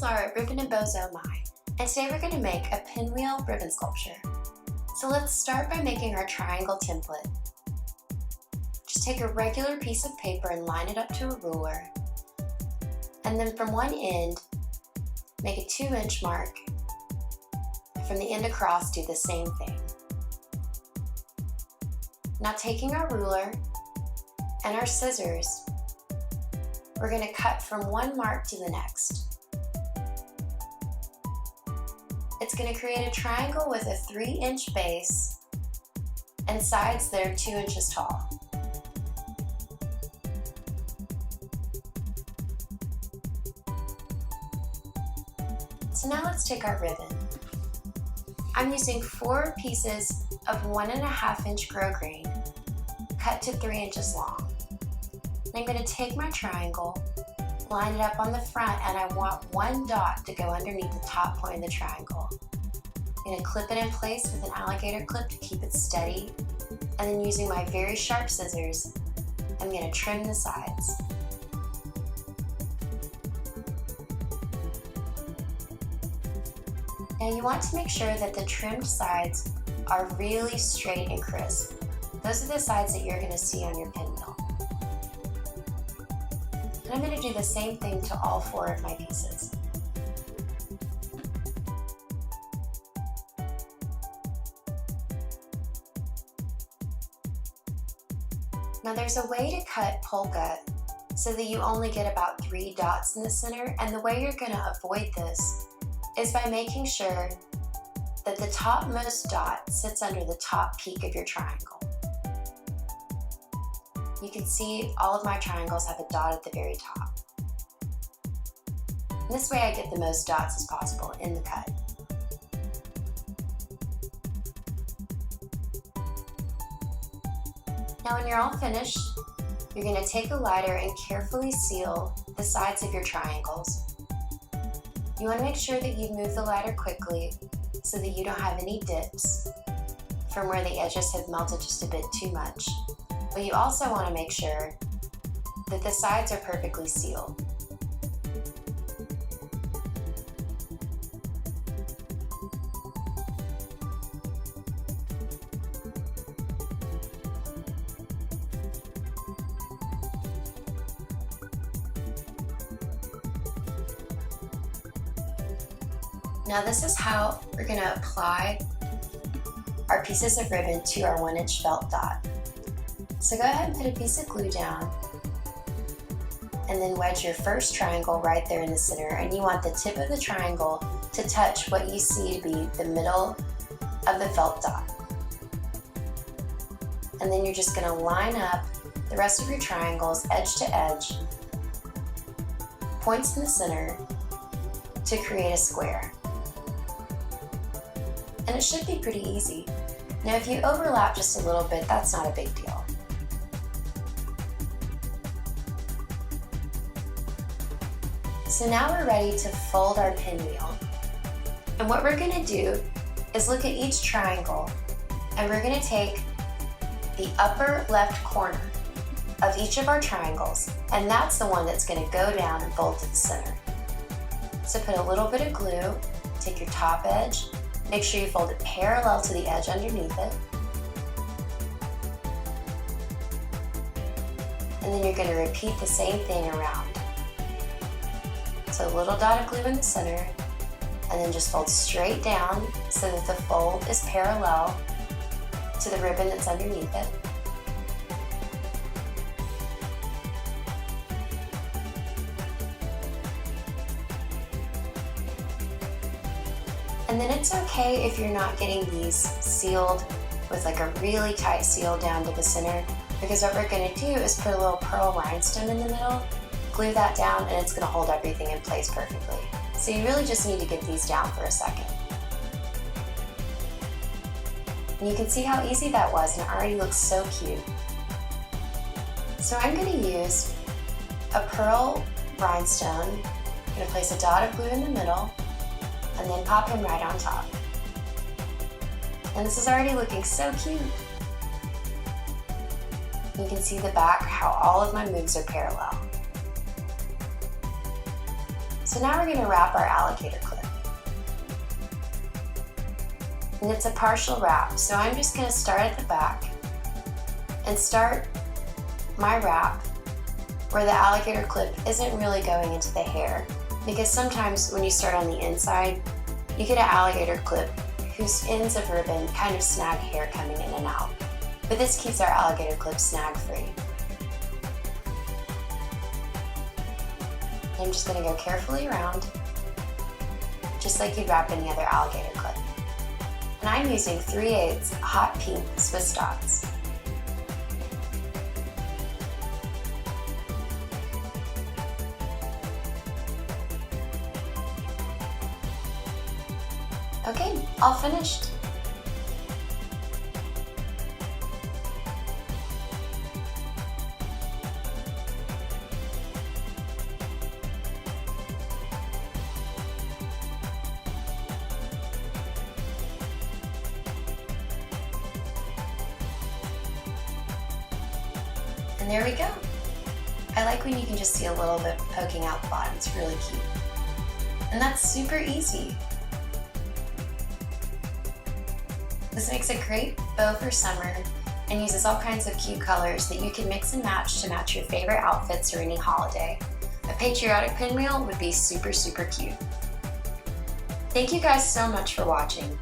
our Ribbon and Bows Oh My, and today we're going to make a pinwheel ribbon sculpture. So let's start by making our triangle template. Just take a regular piece of paper and line it up to a ruler, and then from one end, make a 2-inch mark. From the end across, do the same thing. Now taking our ruler and our scissors, we're going to cut from one mark to the next. It's going to create a triangle with a 3-inch base and sides that are 2 inches tall. So now let's take our ribbon. I'm using 4 pieces of 1.5-inch grosgrain, cut to 3 inches long. And I'm going to take my triangle, line it up on the front, and I want one dot to go underneath the top point of the triangle. I'm going to clip it in place with an alligator clip to keep it steady, and then using my very sharp scissors, I'm going to trim the sides. Now you want to make sure that the trimmed sides are really straight and crisp. Those are the sides that you're going to see on your pinwheel. And I'm going to do the same thing to all 4 of my pieces. Now there's a way to cut polka so that you only get about 3 dots in the center, and the way you're going to avoid this is by making sure that the topmost dot sits under the top peak of your triangle. You can see all of my triangles have a dot at the very top. And this way I get the most dots as possible in the cut. Now when you're all finished, you're going to take a lighter and carefully seal the sides of your triangles. You want to make sure that you move the lighter quickly so that you don't have any dips from where the edges have melted just a bit too much. But you also want to make sure that the sides are perfectly sealed. Now this is how we're going to apply our pieces of ribbon to our 1-inch felt dot. So go ahead and put a piece of glue down and then wedge your first triangle right there in the center, and you want the tip of the triangle to touch what you see to be the middle of the felt dot. And then you're just going to line up the rest of your triangles edge to edge, points in the center to create a square. And it should be pretty easy. Now if you overlap just a little bit, that's not a big deal. So now we're ready to fold our pinwheel. And what we're going to do is look at each triangle, and we're going to take the upper left corner of each of our triangles, and that's the one that's going to go down and fold to the center. So put a little bit of glue, take your top edge, make sure you fold it parallel to the edge underneath it. And then you're going to repeat the same thing around. So a little dot of glue in the center, and then just fold straight down so that the fold is parallel to the ribbon that's underneath it. And then it's okay if you're not getting these sealed with like a really tight seal down to the center, because what we're going to do is put a little pearl rhinestone in the middle, glue that down, and it's going to hold everything in place perfectly. So you really just need to get these down for a second. And you can see how easy that was, and it already looks so cute. So I'm going to use a pearl rhinestone. I'm going to place a dot of glue in the middle, and then pop him right on top. And this is already looking so cute. You can see the back, how all of my moves are parallel. So now we're going to wrap our alligator clip. And it's a partial wrap, so I'm just going to start at the back and start my wrap where the alligator clip isn't really going into the hair, because sometimes when you start on the inside, you get an alligator clip whose ends of ribbon kind of snag hair coming in and out. But this keeps our alligator clip snag free. I'm just going to go carefully around, just like you'd wrap any other alligator clip. And I'm using 3/8 hot pink Swiss dots. Okay, all finished. And there we go. I like when you can just see a little bit poking out the bottom. It's really cute. And that's super easy. This makes a great bow for summer and uses all kinds of cute colors that you can mix and match to match your favorite outfits or any holiday. A patriotic pinwheel would be super, super cute. Thank you guys so much for watching.